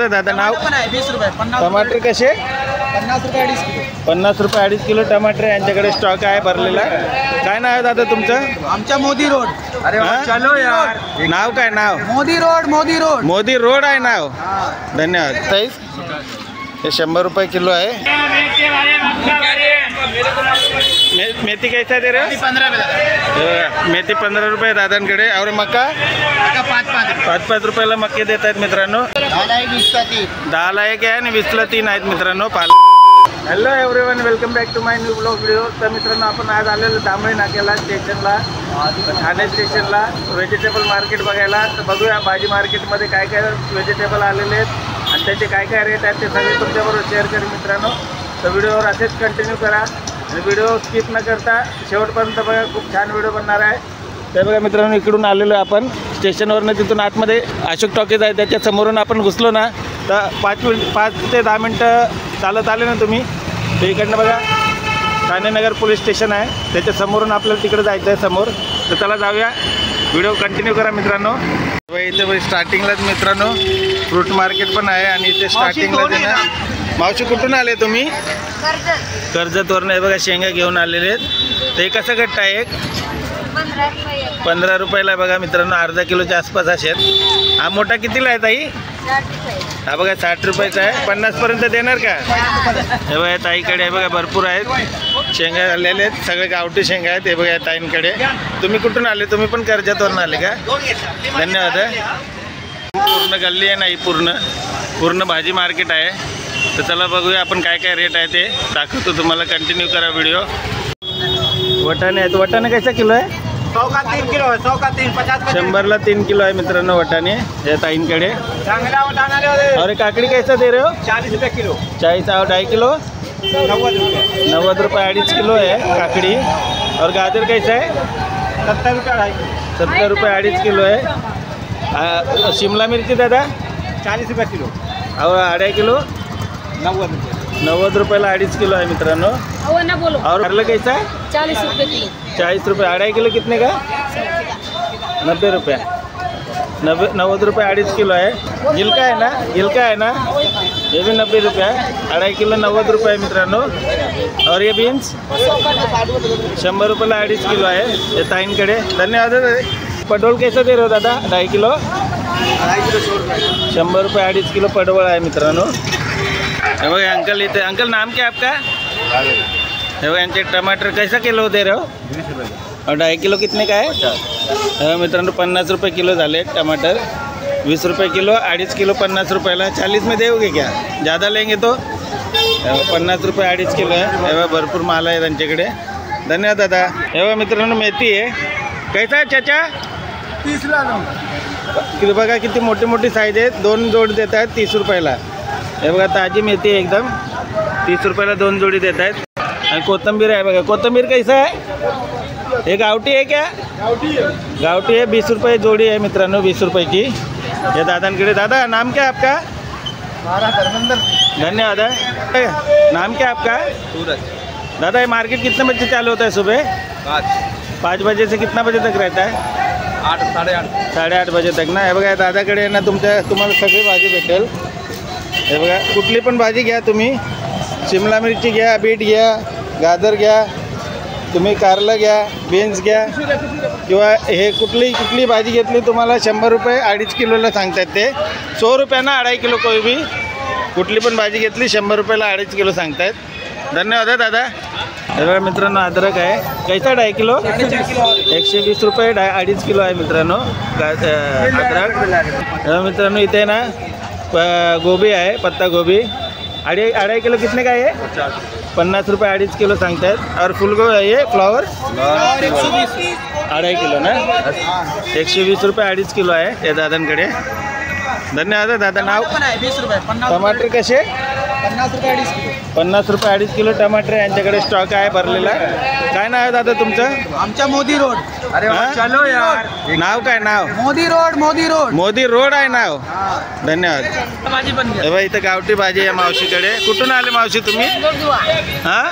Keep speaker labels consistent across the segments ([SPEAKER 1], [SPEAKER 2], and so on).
[SPEAKER 1] दादा नाव
[SPEAKER 2] 20 रुपये।
[SPEAKER 1] टमाटर कसे
[SPEAKER 2] 50 रुपये 2.5 किलो।
[SPEAKER 1] 50 रुपये 2.5 किलो टमाटर यांच्याकडे स्टॉक आहे भरलेला। काय नाव आहे दादा तुमचं?
[SPEAKER 2] आमच्या मोदी रोड।
[SPEAKER 1] अरे
[SPEAKER 2] चलो यार,
[SPEAKER 1] नाव काय नाव?
[SPEAKER 2] Modi road. Modi road
[SPEAKER 1] Modi road आहे नाव। धन्यवाद। साईज हे 100 रुपये किलो आहे। मेथी कैसा दे रहे हो? 15 मेथी 15 रुपये दादांकडे। और मका 5-5 रुपयाला मक्के देत आहेत मित्रांनो। 10ला 1 आहे आणि 20ला 3 आहेत मित्रांनो। Hello everyone, welcome back to my new blog video. तर मित्रांनो आपण आज आलेलो दामळे नाक्याला स्टेशनला, ठाणे स्टेशनला व्हेजिटेबल मार्केट बघायला। तर बघूया भाजी मार्केटमध्ये काय काय व्हेजिटेबल आलेले आहेत आणि त्याचे काय काय रेट आहेत ते सगळे तुमच्याबरोबर शेअर करेन मित्रांनो। तर व्हिडिओवर असेच कंटिन्यू करा आणि व्हिडिओ स्किप न करता शेवटपर्यंत बघा, खूप छान व्हिडिओ बनणार आहे। तर बघा मित्रांनो, इकडून आलेलो आहे आपण स्टेशनवरनं। तिथून आतमध्ये अशोक टॉकीज आहे, त्याच्या समोरून आपण घुसलो ना तर 5 ते 10 मिनटं चालत आले ना तुम्ही, तर इकडनं बघा ठाणे नगर पोलीस स्टेशन आहे, त्याच्या समोरून आपल्याला तिकडे जायचं आहे समोर। तर चला जाऊया, व्हिडिओ कंटिन्यू करा मित्रांनो। इथे स्टार्टिंगलाच मित्रांनो फ्रूट मार्केट पण आहे आणि इथे स्टार्टिंगला ना। मावशी कुठून आले तुम्ही? कर्जतवरून। आहे बघा शेंगा घेऊन आलेले आहेत। ते कसं गट्टा आहे? 15 रुपयाला बघा मित्रांनो, अर्धा किलोच्या आसपास असेल। हा मोठा कितीला आहे ताई? हा बघा 60 रुपयाचा आहे। 50पर्यंत देणार का? हे बघा ताईकडे आहे बघा, भरपूर आहेत शेंगा आलेले आहेत, सगळे गावठी शेंगा आहेत। हे बघा ताईंकडे। तुम्ही कुठून आले? तुम्ही पण कर्जतवरून आले का? धन्यवाद। पूर्ण गल्ली आहे नाही, पूर्ण भाजी मार्केट आहे। तर चला बघूया आपण काय काय रेट आहे ते दाखवतो तुम्हाला। कंटिन्यू करा व्हिडिओ। वटाणे आहेत। वटाणे कैसा किलो आहे?
[SPEAKER 2] 100 का 3 किलो है। 100 का 3 50
[SPEAKER 1] 100ला 3 किलो आहे मित्रांनो वटाणे या ताईंकडे। और काकड़ी कैसा दे रहे हो?
[SPEAKER 2] 40 रुपये किलो।
[SPEAKER 1] 40 और 2.5 किलो
[SPEAKER 2] 90 रुपये।
[SPEAKER 1] 90 रुपये 2.5 किलो है काकड़ी। और गाजर कैसा है?
[SPEAKER 2] 70 रुपये 2.5।
[SPEAKER 1] 70 रुपये 2.5 किलो है। शिमला मिर्ची दादा
[SPEAKER 2] 40 रुपये किलो।
[SPEAKER 1] और 2.5 किलो
[SPEAKER 2] 90 रुपये।
[SPEAKER 1] 90 रुपयाला 2.5 किलो है मित्रांनो। और कारला कैसा है?
[SPEAKER 3] 40 रुपये किलो।
[SPEAKER 1] 40 रुपये 2.5 किलो कितने का? 90 रुपये। 90 रुपये 2.5 किलो है। गिलका है ना? गिलका है ना? ये भी 90 रुपये है। 2.5 किलो 90 रुपये है मित्रांनो। और ये बीन्स 100 रुपयाला 2.5 किलो आहे हे ताईंकडे। धन्यवाद। पडवळ कैसा दे रहे हो दादा? 2.5 किलो 100 रुपये 2.5 किलो पडवळ आहे मित्रांनो। हे बघा अंकल इथे। अंकल नाम क्या आपका? हे बघा यांचे टमाटर कैसा किलो दे रहे हो?
[SPEAKER 2] 20 रुपये।
[SPEAKER 1] और 2.5 किलो कितने का है? मित्रांनो 50 रुपये किलो झाले टमाटर। 20 रुपये किलो, 2.5 किलो 50 रुपयाला। 40 में देओगे क्या? ज़्यादा लेंगे तो? 50 रुपये 2.5 किलो आहे। हे बघा भरपूर माल आहे त्यांच्याकडे। धन्यवाद दादा। हे बघा मित्रांनो मेथी आहे। कैसा आहे चाचा?
[SPEAKER 2] 30ला
[SPEAKER 1] 9। बघा किती मोठी मोठी साईज आहे। 2 जोडी देत आहेत 30 रुपयाला। हे बघा ताजी मेथी आहे एकदम। 30 रुपयाला 2 जोडी देत आहेत। आणि कोथिंबीर आहे बघा। कोथिंबीर कैसा आहे? हे गावठी आहे क्या? गावठी है। 20 रुपये जोड़ी है मित्रांनो, 20 रुपये की। ये दादांकडे। दादा नाम क्या है आपका? धन्यवाद। नाम क्या आपका? सूरज। दादा ये मार्केट कितने बजे चालू होता है? सुबह 5 बजे से कितना बजे तक रहता है?
[SPEAKER 2] 8
[SPEAKER 1] साढ़े 8 बजे तक ना। हे बघा दादाकडे ना तुम्हाला सगळी भाजी भेटेल। हे बघा कुठली पण भाजी घ्या तुम्ही। शिमला मिरची घ्या, बीट घ्या, गाजर घ्या, तुम्ही कारलं घ्या, बीन्स घ्या, किंवा हे कुठली भाजी घेतली तुम्हाला 100 रुपये 2.5 किलोला सांगतात ते। 100 रुपयांना 2.5 किलो कोई भी कुठली पण भाजी घेतली 100 रुपयाला 2.5 किलो सांगतायत। धन्यवाद दादा। हे बघा मित्रांनो अद्रक आहे। कैसा 2.5 किलो? 120 रुपये 2.5 किलो आहे मित्रांनो अद्रक। मित्रांनो इथे ना गोभी आहे, पत्ता गोभी 2.5 किलो कितने का है? 50 रुपये 2.5 किलो सांगतायत। और फुलगोभी आहे ये फ्लावर 2.5 किलो ना। 120 रुपये 2.5 किलो आहे या दादांकडे। धन्यवाद दादा। नाव?
[SPEAKER 2] 20 रुपये।
[SPEAKER 1] टमाटर कसे?
[SPEAKER 2] 50 रुपये 2.5 किलो।
[SPEAKER 1] 50 रुपये 2.5 किलो टमाटर यांच्याकडे स्टॉक आहे भरलेला। काय नाव आहे दादा तुमचं?
[SPEAKER 2] आमच्या मोदी रोड।
[SPEAKER 1] अरे चलो यार, नाव काय नाव?
[SPEAKER 2] Modi road. Modi road
[SPEAKER 1] Modi road आहे नाव। धन्यवाद।
[SPEAKER 2] भाजी पण घ्या।
[SPEAKER 1] हे बघा इथं गावठी भाजी आहे मावशीकडे। कुठून आले मावशी तुम्ही? हां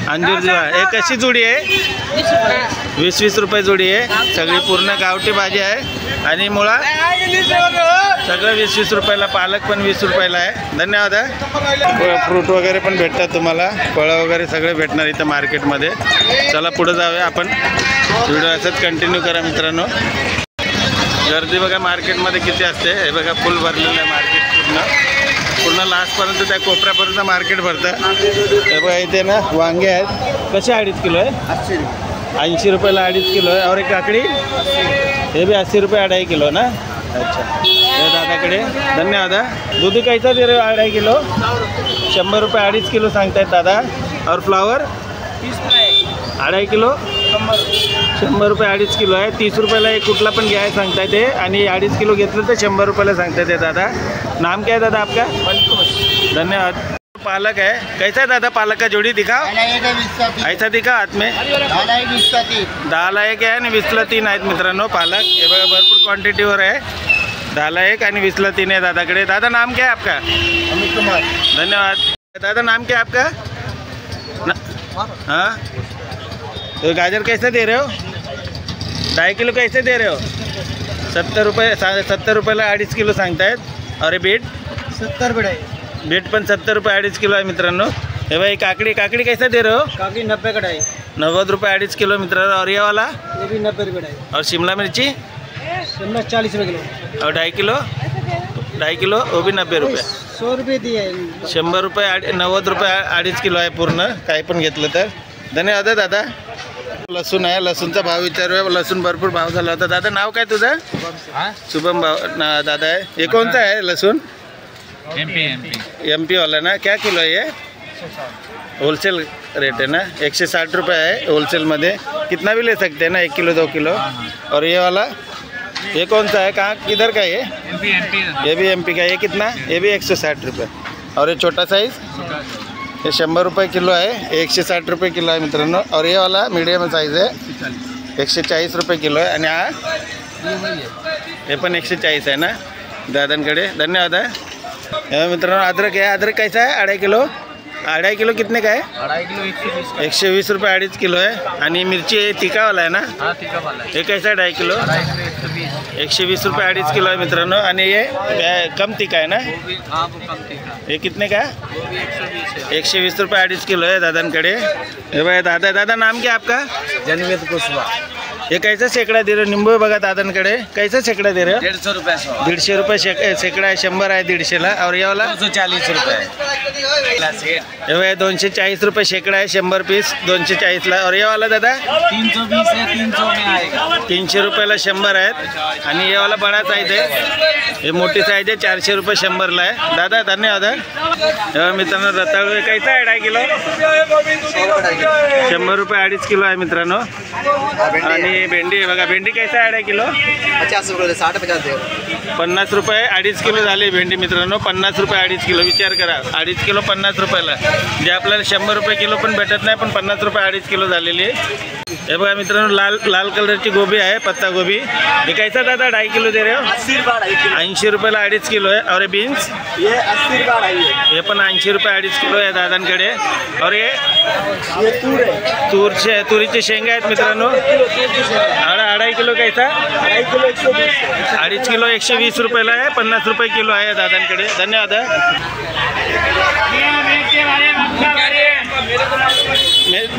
[SPEAKER 1] अंजूरजुवा। हे कशी जोडी आहे? 20 रुपये जोडी आहे। सगळी पूर्ण गावठी भाजी आहे। आणि मुळा सगळं 20-20 रुपयाला. पालक पण 20 रुपयाला आहे. धन्यवाद. फ्रूट वगैरे पण भेटतात तुम्हाला, फळं वगैरे सगळे भेटणार इथं मार्केटमध्ये. चला पुढे जाऊया आपण. व्हिडिओ असंच कंटिन्यू करा मित्रांनो. गर्दी बघा मार्केटमध्ये किती असते. हे बघा फुल भरलेलं आहे मार्केट. पूर्ण लास्टपर्यंत त्या कोपऱ्यापर्यंत मार्केट भरतं. हे बघा इथे ना वांगे आहेत. कसे 2.5 किलो आहे? 80 रुपयाला 2.5 किलो आहे. और एक काकडी हे भी 80 रुपये 2.5 किलो ना. अच्छा, हे दादाकडे. धन्यवाद. दूध कैसा दे रहे हो? 2.5 किलो 100 रुपये 2.5 किलो सांगतायत दादा. और फ्लावर 2.5 किलो 100 रुपये 2.5 किलो आहे. 30 रुपयाला एक कुठला पण घ्याय सांगताय ते. आणि 2.5 किलो घेतलं तर 100 रुपयाला सांगताय ते दादा. नाम क्या है दादा आपका? धन्यवाद. पालक है. कैसा है दादा पालक का जोड़ी? दिखाओ. ऐसा दिखा हाथ में. 10ला 1 आहे आणि 20ला 3 आहेत मित्रांनो पालक. हे बघा भरपूर क्वांटिटीवर आहे. 10ला 1 आणि 20ला 3 आहे दादाकडे. दादा नाम क्या है आपका?
[SPEAKER 2] अमित कुमार.
[SPEAKER 1] धन्यवाद. दादा नाम क्या है आपका? हाँ, तो गाजर कैसे दे रहे हो? 2.5 किलो कैसे दे रहे हो? 70 रुपये. 70 रुपयाला 2.5 किलो सांगतायत. और बीट
[SPEAKER 2] 70 रुपये.
[SPEAKER 1] बीट पण 70 रुपये 2.5 किलो आहे मित्रांनो. हे भाई काकड़ी कैसे दे रहे हो?
[SPEAKER 2] काकड़ी 90 का 2.5.
[SPEAKER 1] 90 रुपये 2.5 किलो मित्रांनो. और ये वाला?
[SPEAKER 2] ये भी 90 रुपये 2.5.
[SPEAKER 1] और शिमला मिर्ची?
[SPEAKER 2] शिमला 40 रुपये किलो.
[SPEAKER 1] और 2.5 किलो वो भी 90 रुपये.
[SPEAKER 2] 100 रुपये दिए.
[SPEAKER 1] 100 रुपये 90 रुपये 2.5 किलो आहे पूर्ण काही पण घेतलं तर. धन्यवाद दादा. लसूण आहे. लसूणचा भाव विचारूया. लसूण भरपूर भाव झाला होता. दादा नाव काय तुझं? शुभम भाव ना दादा आहे. हे कोणता आहे लसूण? MP वाला ना. क्या किलो है ये? होलसेल रेट है ना. 160 रुपये है होलसेल में. कितना भी ले सकते हैं ना, 1 किलो 2 किलो. और ये वाला ये कौन सा है? कहाँ किधर का ये? ये भी MP का. ये कितना? ये भी 160 रुपये. और ये छोटा साइज़ ये 100 रुपये किलो है. 160 रुपये किलो है मित्रांनो. और ये वाला मीडियम साइज़ है 140 रुपये किलो है. आणि हे पण 140 आहे ना दादांकडे. धन्यवाद. मित्रांनो अदरक है. अदरक कैसा है? 2.5 किलो. 2.5 किलो कितने का है?
[SPEAKER 2] 2.5 किलो
[SPEAKER 1] 120 रुपये 2.5 किलो है. आणि मिरची तिखा वाला है ना. हे कैसा है? 2.5 किलो 120 रुपये 2.5 किलो है मित्रांनो. आणि ये कम तिखा है ना. ये कितने का? 120 रुपये 2.5 किलो है दादांकडे. हे भाई दादा नाम क्या आपका?
[SPEAKER 2] जनवेद कुशवा.
[SPEAKER 1] ये कैसा सेकड़ा दे रहे हो? निंबू बघा दादांकडे. कैसा सेकड़ा दे रहे हो?
[SPEAKER 2] 150 रुपये.
[SPEAKER 1] 150 रुपये सेकड़ा है. 100 आहे 150ला. और ये वाला
[SPEAKER 2] 240 रुपये.
[SPEAKER 1] हे भाई 240 रुपये शेकडा आहे. 100 पीस 240ला. और ये वाला दादा
[SPEAKER 2] 320 है. 300 में आएगा.
[SPEAKER 1] 300 रुपयाला 100 आहेत. आणि ये वाला बडा साईज आहे. हे मोठी साईज आहे 400 रुपये 100ला आहे. दादा धन्यवाद. मित्रांनो रताळू कैसा आहे? 2.5 किलो 100 रुपये 2.5 किलो आहे मित्रांनो. आणि भेंडी बघा. भेंडी कैसा आहे? 2.5 किलो
[SPEAKER 2] 50 रुपये. 60-50
[SPEAKER 1] 50 रुपये 2.5 किलो झाली भेंडी मित्रांनो. 50 रुपये 2.5 किलो. विचार करा 2.5 किलो 50 रुपयाला. जे आपल्याला 100 रुपये किलो पण भेटत नाही, पण 50 रुपये 2.5 किलो झालेली आहे. हे बघा मित्रांनो लाल कलरची गोबी आहे. पत्ता गोबी. हे कैसा दादा? 2.5 किलो दे रहे हो? 80 रुपयाला 2.5 किलो आहे. और बीन्स
[SPEAKER 2] ये 80 रुपये.
[SPEAKER 1] हे पण 80 रुपये 2.5 किलो आहे दादांकडे. और ये
[SPEAKER 2] तूर है.
[SPEAKER 1] तुरीचे शेंगा आहेत मित्रांनो. 2.5 किलो कैसा? 2.5 किलो 120 रुपयाला आहे. 50 रुपये किलो आहे दादांकडे. धन्यवाद.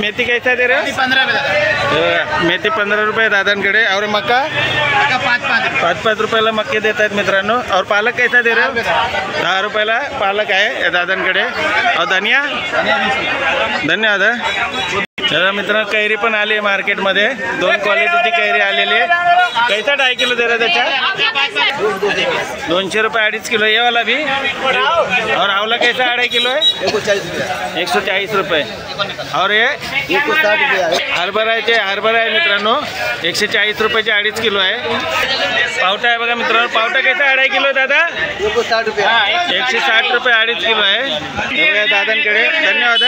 [SPEAKER 1] मेथी कैसा दे रहे हो?
[SPEAKER 2] 15 रुपये.
[SPEAKER 1] मेथी 15 रुपये दादांकडे. और मक्का 5-5 रुपयाला मक्के देत आहेत मित्रांनो. और पालक कैसा दे रहे हो? 10 रुपयाला पालक आहे दादांकडे. और धनिया धन्यवाद. मित्रांनो कैरी पण आली आहे मार्केटमध्ये. 2 क्वालिटीची कैरी आलेली आहे. कैसा 2.5 किलो दे रहे त्याच्या? 200 रुपये 2.5 किलो. ये वाला भी. और आंवला कैसा 2.5 किलो है? 140 रुपये. और ये हरभरा आहे मित्रांनो. 140 रुपयाचे 2.5 किलो आहे. पावटा आहे बघा मित्रांनो. पावटा कैसा 2.5 किलो दादा?
[SPEAKER 2] 160 रुपये.
[SPEAKER 1] 160 रुपये 2.5 किलो आहे. हे बघा दादांकडे. धन्यवाद.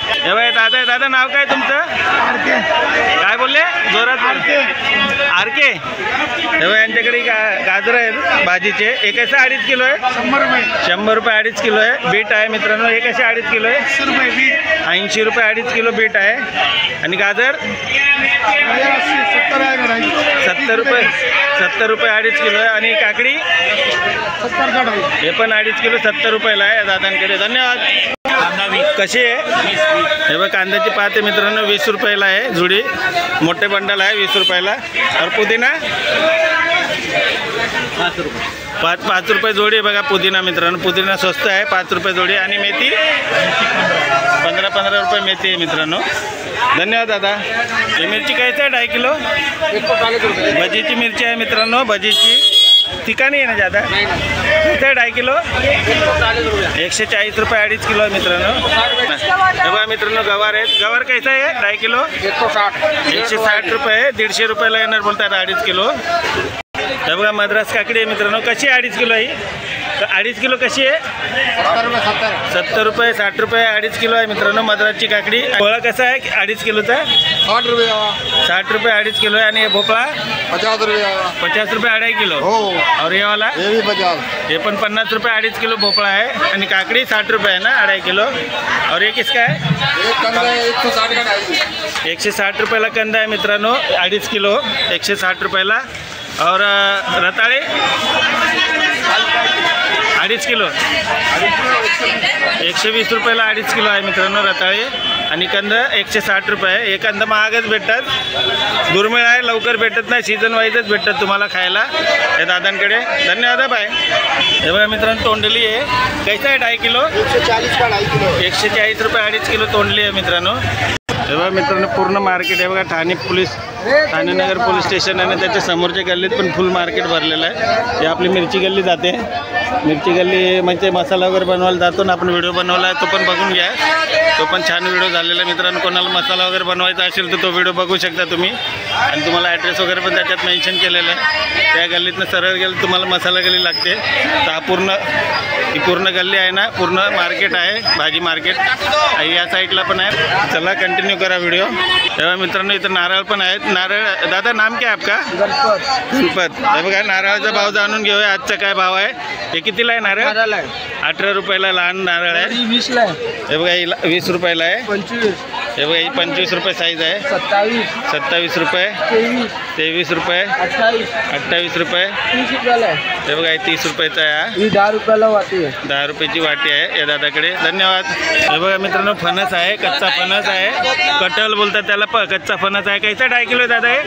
[SPEAKER 1] हे बाय दादा, दादा नाव काय तुमचं? काय बोलले? जोरात आर के. हे बाय यांच्याकडे गाजर आहेत भाजीचे. एक असे 2.5 किलो आहे. 100 रुपये 2.5 किलो आहे. बीट आहे मित्रांनो, एक असे 2.5 किलो आहे. 80 रुपये 2.5 किलो बीट आहे. आणि गाजर 70 रुपये 2.5 किलो आहे. आणि काकडी हे पण 2.5 किलो 70 रुपयाला आहे दादांकडे. धन्यवाद. कशी आहे? हे बघ कांद्याची पात आहे मित्रांनो, 20 रुपयाला आहे जुडी. मोठे बंडल आहे 20 रुपयाला. और पुदिना 5 रुपये जोडी आहे बघा. पुदिना मित्रांनो, पुदिना स्वस्त आहे, 5 रुपये जोडी. आणि मेथी 15 रुपये मेथी आहे मित्रांनो. धन्यवाद दादा. ही मिरची कायचं आहे? 2.5 किलो. भजीची मिरची आहे मित्रांनो, भजीची. तिखा नाही आहे ना ज्यादा? किती आहे? 2.5 किलो. 140 रुपये 2.5 किलो आहे मित्रांनो. हे बघा मित्रांनो गवार आहेत. गवार कैसा आहे? 2.5 किलो 160 रुपये. 150 रुपयाला येणार बोलतात 2.5 किलो. हे बघा मद्रास काकडी आहे मित्रांनो. कशी आहे 2.5 किलो? ही 2.5 किलो कशी आहे? 70 रुपये 60 रुपये 2.5 किलो आहे मित्रांनो मद्रासची काकडी. गोळा कसा आहे 2.5 किलोचा?
[SPEAKER 2] 60 रुपये
[SPEAKER 1] 60 रुपये 2.5 किलो आहे. आणि हे भोपळा
[SPEAKER 2] 50 रुपये
[SPEAKER 1] 50 रुपये 2.5 किलो.
[SPEAKER 2] हो.
[SPEAKER 1] और ये वाला
[SPEAKER 2] ये भी 50.
[SPEAKER 1] हे पण 50 रुपये 2.5 किलो भोपळा आहे. आणि काकडी 60 रुपये आहे ना 2.5 किलो. और ये किसका आहे?
[SPEAKER 2] एक कंदा 160 का 2.5.
[SPEAKER 1] 160 रुपयाला कंदा आहे मित्रांनो 2.5 किलो 160 रुपयाला. और रताळे 2.5 किलो 120 रुपयाला 2.5 किलो आहे मित्रांनो रताळे. आणि कंद 160 रुपये. हे कंद महागच भेटतात, दुर्मिळ आहे, लवकर भेटत नाही, सीझन वाईजच भेटतात तुम्हाला खायला या दादांकडे. धन्यवाद बाय. हे बघा मित्रांनो तोंडली आहे. कैसा आहे 2.5 किलो?
[SPEAKER 2] 140 का 2.5 किलो.
[SPEAKER 1] 140 रुपये 2.5 किलो तोंडली आहे मित्रांनो. हे बघा मित्रांनो पूर्ण मार्केट आहे बघा. ठाणे नगर पोलीस स्टेशन आहे, त्याच्या समोरच्या गल्लीत पण फुल मार्केट भरलेलं आहे. हे आपली मिरची गल्ली जाते. मिरची गल्ली म्हणजे मसाला वगैरे बनवायला जातो ना आपण, व्हिडिओ बनवला आहे तो पण बघून घ्या. तो पण छान व्हिडिओ झालेला आहे मित्रांनो. कोणाला मसाला वगैरे बनवायचा असेल तर तो व्हिडिओ बघू शकता तुम्ही. आणि तुम्हाला ॲड्रेस वगैरे पण त्याच्यात मेन्शन केलेलं आहे. त्या गल्लीतनं सरळ गेलं तुम्हाला मसाला गल्ली लागते. तर ही पूर्ण गल्ली आहे ना, पूर्ण मार्केट आहे, भाजी मार्केट. या साईडला पण आहे. चला कंटिन्यू करा व्हिडिओ. तेव्हा मित्रांनो इथं नारळ पण आहेत. नारळ दादा नाम काय आपका? गणपत. हे बघा नारळाचा भाव जाणून घेऊया आजचा काय भाव आहे. हे कितीला आहे नारळ? 18 रुपयाला लहान नारळ आहे.
[SPEAKER 2] 20 ला आहे.
[SPEAKER 1] हे बघा ही 20 रुपयाला आहे.
[SPEAKER 2] 25.
[SPEAKER 1] हे बघा ही 25 रुपये साईज आहे. 27 रुपये. 23 रुपये. 28 रुपये.
[SPEAKER 2] 30 रुपयाला आहे.
[SPEAKER 1] हे बघा 30 रुपयाचा आहे.
[SPEAKER 2] ही 10 रुपयाला वाटी आहे.
[SPEAKER 1] 10 रुपयाची वाटी आहे या दादाकडे. धन्यवाद. हे बघा मित्रांनो फणस आहे, कच्चा फणस आहे, कटल बोलतात त्याला. कच्चा फणस आहे. कैसा 2.5 किलो दादा आहे?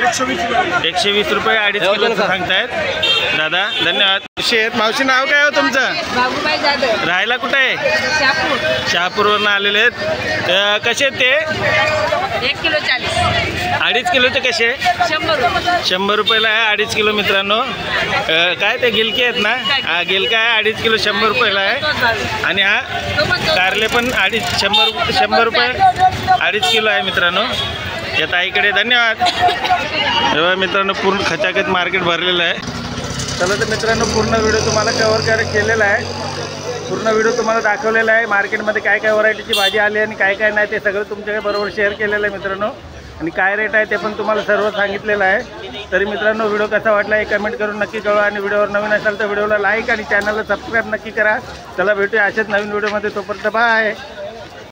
[SPEAKER 1] 120 रुपये 2.5 किलो सांगतायत दादा. धन्यवाद. मावशी नाव काय हो तुमचं?
[SPEAKER 3] बाबूबाई जाधव.
[SPEAKER 1] राहायला कुठे आहे?
[SPEAKER 3] शहापूर.
[SPEAKER 1] शहापूरवरून आलेले आहेत. कसे आहेत ते?
[SPEAKER 3] 1 किलो 40.
[SPEAKER 1] 2.5 किलोचे कसे?
[SPEAKER 3] 100 रुपये.
[SPEAKER 1] 100 रुपयाला आहे 2.5 किलो मित्रांनो. काय ते गिलके आहेत ना? हा गिलका आहे 2.5 किलो 100 रुपयाला आहे. आणि हा कारले पण 100 रुपये 2.5 किलो आहे मित्रांनो या ताईकडे. धन्यवाद. तेव्हा मित्रांनो पूर्ण खचाखच मार्केट भरलेलं आहे. चला तर मित्रांनो पूर्ण व्हिडिओ तुम्हाला कव्हर केलेला आहे. पूर्ण व्हिडिओ तुम्हाला दाखवलेला आहे. मार्केटमध्ये काय काय व्हरायटीची भाजी आली आणि काय काय नाही ते सगळं तुमच्याकडे बरोबर शेअर केलेलं आहे मित्रांनो. आणि काय रेट आहे ते पण तुम्हाला सर्व सांगितलेलं आहे. तरी मित्रांनो व्हिडिओ कसा वाटला हे कमेंट करून नक्की कळवा. आणि व्हिडिओवर नवीन असाल तर व्हिडिओला लाईक आणि चॅनलला सबस्क्राईब नक्की करा. चला भेटूया अशाच नवीन व्हिडिओमध्ये. तोपर्यंत बाय.